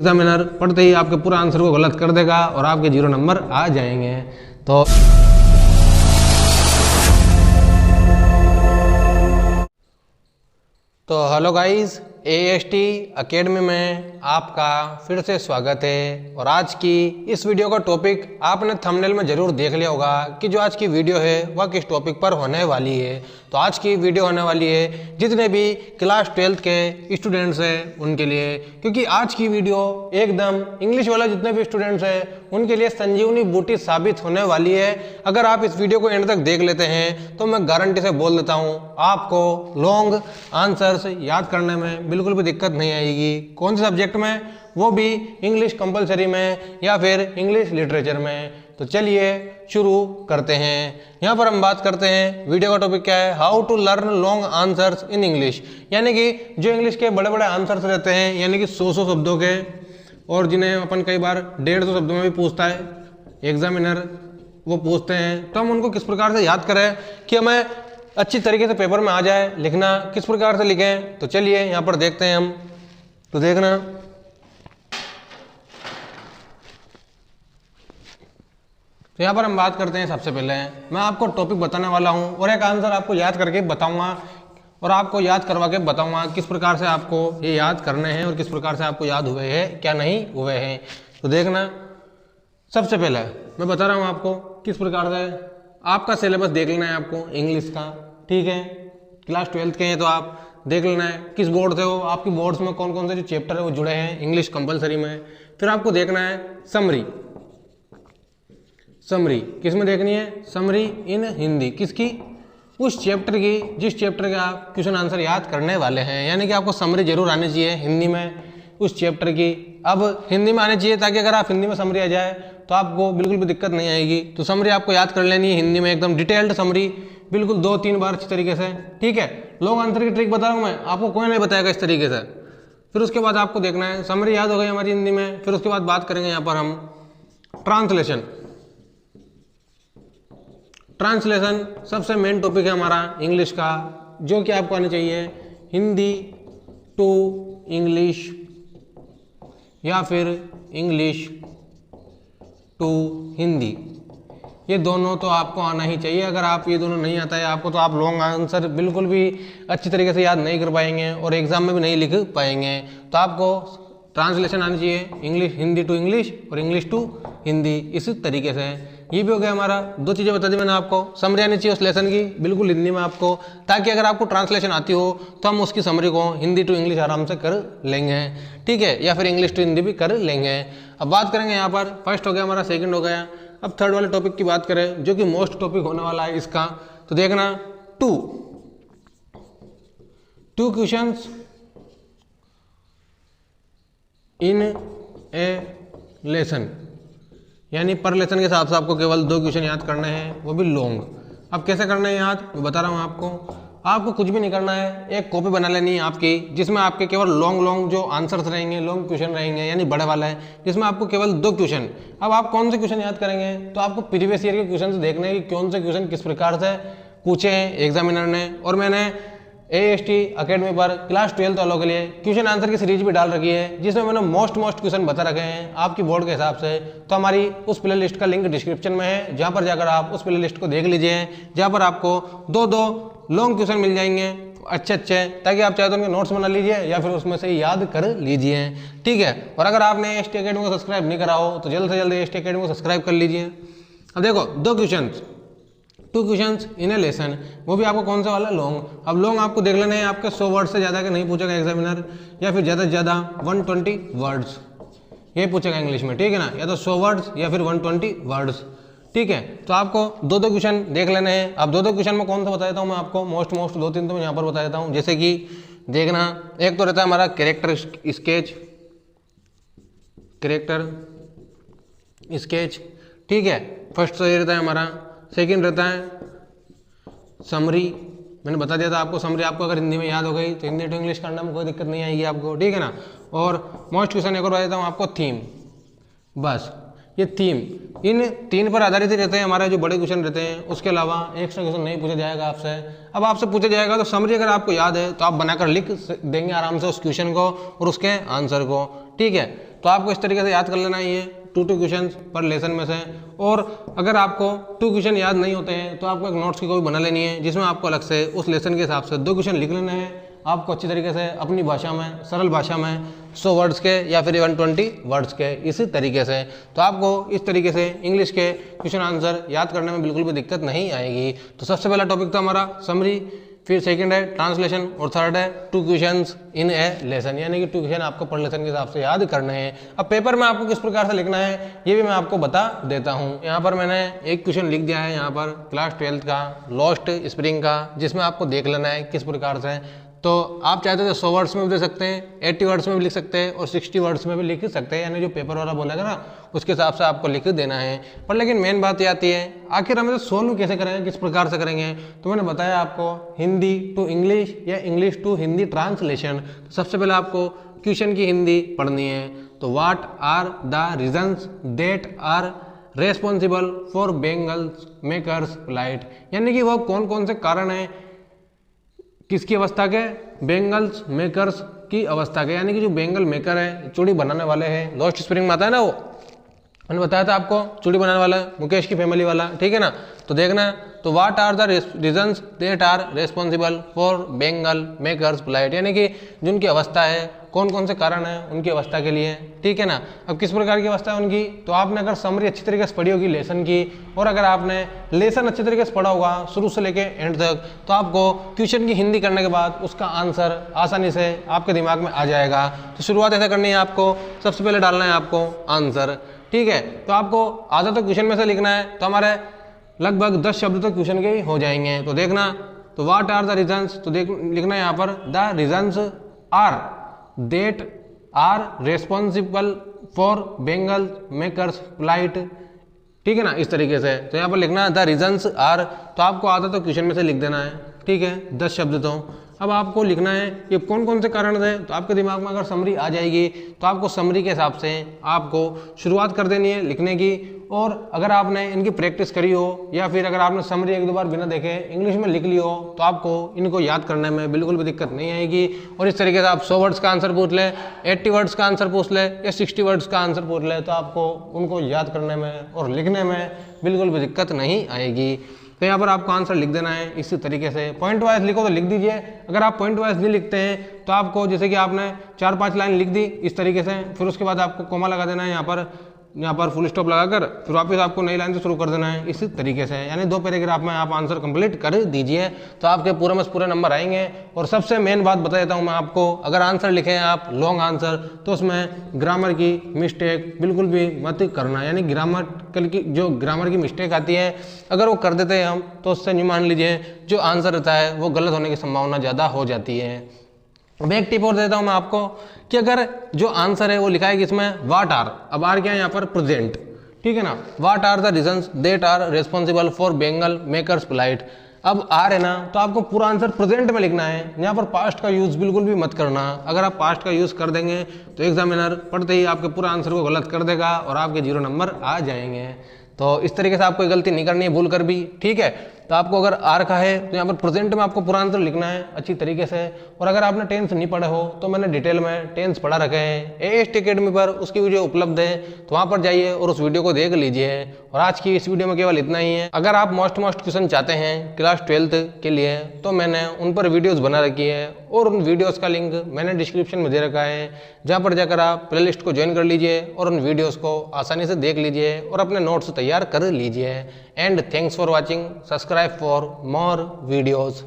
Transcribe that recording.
Examiner पढ़ते ही आपके पूरा आंसर को गलत कर देगा और आपके 0 नंबर आ जाएंगे। तो हेलो गाइस, AST एकेडमी में आपका फिर से स्वागत है। और आज की इस वीडियो का टॉपिक आपने थंबनेल में ज़रूर देख लिया होगा कि जो आज की वीडियो है वह किस टॉपिक पर होने वाली है। तो आज की वीडियो होने वाली है जितने भी क्लास 12th के स्टूडेंट्स हैं उनके लिए, क्योंकि आज की वीडियो एकदम इंग्लिश वाले जितने भी स्टूडेंट्स हैं उनके लिए संजीवनी बूटी साबित होने वाली है। अगर आप इस वीडियो को एंड तक देख लेते हैं तो मैं गारंटी से बोल देता हूँ आपको लॉन्ग आंसर्स याद करने में बिल्कुल भी दिक्कत नहीं आएगी। कौन से सब्जेक्ट में, वो भी इंग्लिश कंपलसरी में या फिर इंग्लिश लिटरेचर में। तो चलिए शुरू करते हैं। यहाँ पर हम बात करते हैं, वीडियो का टॉपिक क्या है, how to learn long answers in English. यानी कि जो इंग्लिश के बड़े बड़े आंसर्स रहते हैं, यानी कि 100 शब्दों के, और जिन्हें अपन कई बार 150 शब्दों में भी पूछता है एग्जामिनर, वो पूछते हैं, तो हम उनको किस प्रकार से याद करें कि हमें अच्छी तरीके से पेपर में आ जाए। लिखना किस प्रकार से लिखें, तो चलिए यहाँ पर देखते हैं हम। तो देखना, तो यहाँ पर हम बात करते हैं। सबसे पहले मैं आपको टॉपिक बताने वाला हूँ और एक आंसर आपको याद करके बताऊंगा और आपको याद करवा के बताऊंगा किस प्रकार से आपको ये याद करने हैं और किस प्रकार से आपको याद हुए हैं, क्या नहीं हुए हैं। तो देखना, सबसे पहले मैं बता रहा हूँ आपको किस प्रकार से आपका सिलेबस देख लेना है आपको इंग्लिश का, ठीक है। क्लास 12th के हैं तो आप देख लेना है किस बोर्ड से हो, आपकी बोर्ड्स में कौन कौन से जो चैप्टर है वो जुड़े हैं इंग्लिश कंपलसरी में। फिर आपको देखना है समरी। समरी किस में देखनी है, समरी इन हिंदी, किसकी, उस चैप्टर की जिस चैप्टर के आप क्वेश्चन आंसर याद करने वाले हैं। यानी कि आपको समरी जरूर आनी चाहिए हिंदी में उस चैप्टर की। अब हिंदी में आनी चाहिए ताकि अगर आप हिंदी में समरी आ जाए तो आपको बिल्कुल भी दिक्कत नहीं आएगी। तो समरी आपको याद कर लेनी है हिंदी में, एकदम डिटेल्ड समरी, बिल्कुल 2-3 बार अच्छी तरीके से, ठीक है। लॉन्ग आंसर की ट्रिक बता रहा हूँ मैं, आपको कोई नहीं बताएगा इस तरीके से। फिर उसके बाद आपको देखना है, समरी याद हो गई हमारी हिंदी में। फिर उसके बाद बात करेंगे यहाँ पर हम ट्रांसलेशन। ट्रांसलेशन सबसे मेन टॉपिक है हमारा इंग्लिश का, जो कि आपको आनी चाहिए हिंदी टू इंग्लिश या फिर इंग्लिश टू हिंदी। ये दोनों तो आपको आना ही चाहिए। अगर आप ये दोनों नहीं आता है आपको, तो आप लॉन्ग आंसर बिल्कुल भी अच्छी तरीके से याद नहीं कर पाएंगे और एग्जाम में भी नहीं लिख पाएंगे। तो आपको ट्रांसलेशन आनी चाहिए, इंग्लिश, हिंदी टू इंग्लिश और इंग्लिश टू हिंदी, इसी तरीके से। ये भी हो गया हमारा। 2 चीज़ें बता दी मैंने आपको। समरी आनी चाहिए उस लेसन की बिल्कुल हिंदी में आपको, ताकि अगर आपको ट्रांसलेशन आती हो तो हम उसकी समरी को हिंदी टू इंग्लिश आराम से कर लेंगे, ठीक है, या फिर इंग्लिश टू हिंदी भी कर लेंगे। अब बात करेंगे यहाँ पर, फर्स्ट हो गया हमारा, सेकंड हो गया। अब थर्ड वाले टॉपिक की बात करें जो कि मोस्ट टॉपिक होने वाला है इसका। तो देखना, two questions in A lesson, यानी पर लेसन के हिसाब से आपको केवल 2 क्वेश्चन याद करने हैं, वो भी लॉन्ग। अब कैसे करना है याद, मैं बता रहा हूँ आपको। आपको कुछ भी नहीं करना है, एक कॉपी बना लेनी है आपकी, जिसमें आपके केवल लॉन्ग जो आंसर्स रहेंगे, लॉन्ग क्वेश्चन रहेंगे, यानी बड़े वाला है, जिसमें आपको केवल 2 क्वेश्चन। अब आप कौन से क्वेश्चन याद करेंगे, तो आपको प्रीवियस ईयर के क्वेश्चन देखने हैं कि कौन से क्वेश्चन किस प्रकार से पूछे हैं एग्जामिनर ने। और मैंने AST एकेडमी पर क्लास 12th वालों के लिए क्वेश्चन आंसर की सीरीज भी डाल रखी है, जिसमें मैंने मोस्ट क्वेश्चन बता रखे हैं आपकी बोर्ड के हिसाब से। तो हमारी उस प्ले लिस्ट का लिंक डिस्क्रिप्शन में है, जहां पर जाकर आप उस प्ले लिस्ट को देख लीजिए, जहां पर आपको 2 लॉन्ग क्वेश्चन मिल जाएंगे अच्छे, ताकि आप चाहे तो उनके नोट्स बना लीजिए या फिर उसमें से याद कर लीजिए, ठीक है। और अगर आपने AST एकेडमी को सब्सक्राइब नहीं करा हो तो जल्द से जल्द AST एकेडमी को सब्सक्राइब कर लीजिए। अब देखो, 2 क्वेश्चंस इन ए लेसन, वो भी आपको कौन सा वाला, लॉन्ग। अब लॉन्ग आपको देख लेने हैं, आपके 100 वर्ड से ज़्यादा के नहीं पूछेगा एग्जामिनर, या फिर ज़्यादा से ज़्यादा 120 वर्ड्स ये पूछेगा इंग्लिश में, ठीक है ना, या तो 100 वर्ड्स या फिर 120 वर्ड्स, ठीक है। तो आपको 2 क्वेश्चन देख लेने हैं। अब 2 क्वेश्चन में कौन सा बता देता हूँ मैं आपको, मोस्ट 2-3 तो मैं यहाँ पर बता देता हूँ। जैसे कि देखना, एक तो रहता है हमारा कैरेक्टर स्केच, ठीक है, फर्स्ट तो ये रहता है हमारा। सेकंड रहता है समरी, मैंने बता दिया था आपको। समरी आपको अगर हिंदी में याद हो गई तो हिंदी टू इंग्लिश करने में कोई दिक्कत नहीं आएगी आपको, ठीक है ना। और मोस्ट क्वेश्चन एक और बता देता हूँ आपको, थीम। बस ये थीम, इन 3 पर आधारित ही रहते हैं हमारे जो बड़े क्वेश्चन रहते हैं। उसके अलावा एक्स्ट्रा क्वेश्चन नहीं पूछा जाएगा आपसे। अब आपसे पूछा जाएगा तो समरी अगर आपको याद है तो आप बनाकर लिख देंगे आराम से उस क्वेश्चन को और उसके आंसर को, ठीक है। तो आपको इस तरीके से याद कर लेना ये 2 क्वेश्चन पर लेसन में से। और अगर आपको 2 क्वेश्चन याद नहीं होते हैं तो आपको एक नोट्स की कॉपी बना लेनी है, जिसमें आपको अलग से उस लेसन के हिसाब से 2 क्वेश्चन लिख लेने हैं आपको अच्छी तरीके से अपनी भाषा में, सरल भाषा में, 100 वर्ड्स के या फिर 120 वर्ड्स के, इसी तरीके से। तो आपको इस तरीके से इंग्लिश के क्वेश्चन आंसर याद करने में बिल्कुल भी दिक्कत नहीं आएगी। तो सबसे पहला टॉपिक था हमारा समरी, फिर सेकंड है ट्रांसलेशन और थर्ड है 2 क्वेश्चंस इन ए लेसन, यानी कि 2 क्वेश्चन आपको पर लेसन के हिसाब से याद करने हैं। अब पेपर में आपको किस प्रकार से लिखना है ये भी मैं आपको बता देता हूँ। यहाँ पर मैंने एक क्वेश्चन लिख दिया है यहाँ पर क्लास 12th का लॉस्ट स्प्रिंग का, जिसमें आपको देख लेना है किस प्रकार से। तो आप चाहते तो 100 वर्ड्स में भी दे सकते हैं, 80 वर्ड्स में भी लिख सकते हैं और 60 वर्ड्स में भी लिख सकते हैं, यानी जो पेपर वाला बोलेगा ना उसके हिसाब से आपको लिख देना है। पर लेकिन मेन बात ये आती है आखिर हमें तो सोल्व कैसे करेंगे, किस प्रकार से करेंगे। तो मैंने बताया आपको हिंदी टू इंग्लिश या इंग्लिश टू हिंदी ट्रांसलेशन। तो सबसे पहले आपको क्वेश्चन की हिंदी पढ़नी है। तो what are the reasons that are responsible for bangles makers plight, यानी कि वो कौन कौन से कारण हैं किसकी अवस्था के, बेंगल्स मेकर्स की अवस्था के, यानी कि जो बेंगल मेकर है, चूड़ी बनाने वाले हैं, लॉस्ट स्प्रिंग में आता है ना, वो मैंने बताया था आपको चूड़ी बनाने वाला मुकेश की फैमिली वाला, ठीक है ना। तो देखना, तो what are the reasons that are responsible for bangle makers plight, यानी कि जिनकी अवस्था है, कौन कौन से कारण है उनकी अवस्था के लिए, ठीक है ना। अब किस प्रकार की अवस्था है उनकी, तो आपने अगर समरी अच्छी तरीके से पढ़ी होगी लेसन की, और अगर आपने लेसन अच्छी तरीके से पढ़ा होगा शुरू से लेके एंड तक, तो आपको क्वेश्चन की हिंदी करने के बाद उसका आंसर आसानी से आपके दिमाग में आ जाएगा। तो शुरुआत ऐसा करनी है आपको, सबसे पहले डालना है आपको आंसर, ठीक है। तो आपको आधा तो क्वेश्चन में से लिखना है, तो हमारे लगभग 10 शब्द तो क्वेश्चन के ही हो जाएंगे। तो देखना, तो व्हाट आर द रीजंस, तो देख लिखना है यहाँ पर the reasons are that are responsible for bangle makers plight, ठीक है ना, इस तरीके से। तो यहाँ पर लिखना द रीजंस आर, तो आपको आधा तो क्वेश्चन में से लिख देना है, ठीक है, 10 शब्द। तो अब आपको लिखना है ये कौन कौन से कारण थे। तो आपके दिमाग में अगर समरी आ जाएगी तो आपको समरी के हिसाब से आपको शुरुआत कर देनी है लिखने की। और अगर आपने इनकी प्रैक्टिस करी हो या फिर अगर आपने समरी 1-2 बार बिना देखे इंग्लिश में लिख ली हो, तो आपको इनको याद करने में बिल्कुल भी दिक्कत नहीं आएगी। और इस तरीके से आप 100 वर्ड्स का आंसर पूछ ले, 80 वर्ड्स का आंसर पूछ ले या 60 वर्ड्स का आंसर पूछ ले, तो आपको उनको याद करने में और लिखने में बिल्कुल भी दिक्कत नहीं आएगी। तो यहाँ पर आपको आंसर लिख देना है इसी तरीके से। पॉइंट वाइज लिखो तो लिख दीजिए, अगर आप पॉइंट वाइज नहीं लिखते हैं तो आपको जैसे कि आपने 4-5 लाइन लिख दी इस तरीके से, फिर उसके बाद आपको कॉमा लगा देना है यहाँ पर फुल स्टॉप लगाकर, फिर वापस आपको नई लाइन से शुरू कर देना है इसी तरीके से, यानी 2 पैराग्राफ में आप आंसर कंप्लीट कर दीजिए, तो आपके पूरे में पूरे नंबर आएंगे। और सबसे मेन बात बता देता हूँ मैं आपको, अगर आंसर लिखें आप लॉन्ग आंसर, तो उसमें ग्रामर की मिस्टेक बिल्कुल भी मत करना, यानी ग्रामर की मिस्टेक आती है अगर वो कर देते हैं हम, तो उससे नहीं मान लीजिए जो आंसर रहता है वो गलत होने की संभावना ज़्यादा हो जाती है। अब एक टिप और देता हूं मैं आपको कि अगर जो आंसर है वो लिखा है किसमें, व्हाट आर, अब आर क्या है यहाँ पर प्रेजेंट, ठीक है ना, what are the reasons that are responsible for bangle makers plight. अब आर है ना, तो आपको पूरा आंसर प्रेजेंट में लिखना है, यहाँ पर पास्ट का यूज बिल्कुल भी मत करना। अगर आप पास्ट का यूज कर देंगे तो एग्जामिनर पढ़ते ही आपके पूरा आंसर को गलत कर देगा और आपके 0 नंबर आ जाएंगे। तो इस तरीके से आपको कोई गलती नहीं करनी है भूल कर भी, ठीक है। तो आपको अगर आर का है तो यहाँ पर प्रेजेंट में आपको पूरा आंसर लिखना है अच्छी तरीके से। और अगर आपने टेंस नहीं पढ़े हो तो मैंने डिटेल में टेंस पढ़ा रखे हैं AST अकेडमी पर, उसकी वीडियो उपलब्ध है, तो वहाँ पर जाइए और उस वीडियो को देख लीजिए। और आज की इस वीडियो में केवल इतना ही है। अगर आप मोस्ट क्वेश्चन चाहते हैं क्लास 12th के लिए, तो मैंने उन पर वीडियोज़ बना रखी है और उन वीडियोज़ का लिंक मैंने डिस्क्रिप्शन में दे रखा है, जहाँ पर जाकर आप प्लेलिस्ट को ज्वाइन कर लीजिए और उन वीडियोज़ को आसानी से देख लीजिए और अपने नोट्स तैयार कर लीजिए। And thanks for watching, subscribe for more videos।